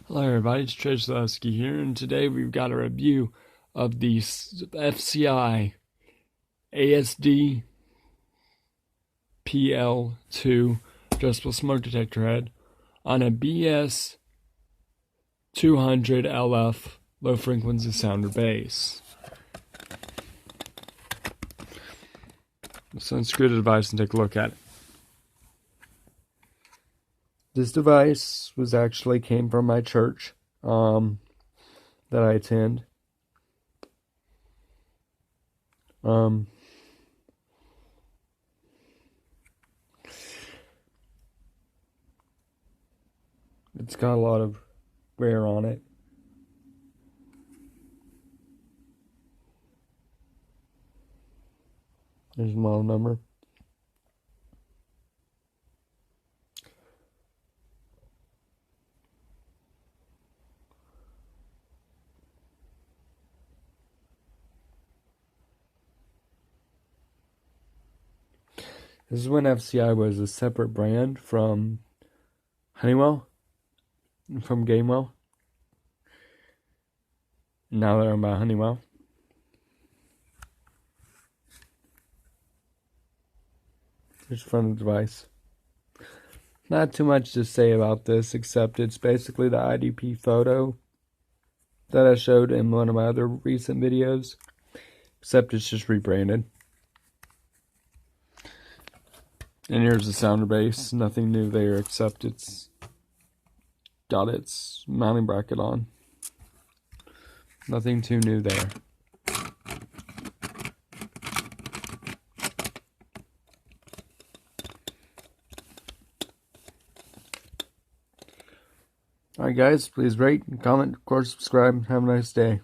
Hello everybody, it's Trizlowski here, and today we've got a review of the FCI ASD-PL2 addressable smoke detector head on a BS200LF low frequency sounder base. Let's unscrew the device and take a look at it. This device came from my church that I attend. It's got a lot of wear on it. There's the model number. This is when FCI was a separate brand from Honeywell, from Gamewell. Now they're owned by Honeywell. Here's the front of the device. Not too much to say about this, except it's basically the IDP photo that I showed in one of my other recent videos, except it's just rebranded. And here's the sounder base. Nothing new there, except it's got its mounting bracket on. Nothing too new there. Alright guys, please rate, comment, of course subscribe. Have a nice day.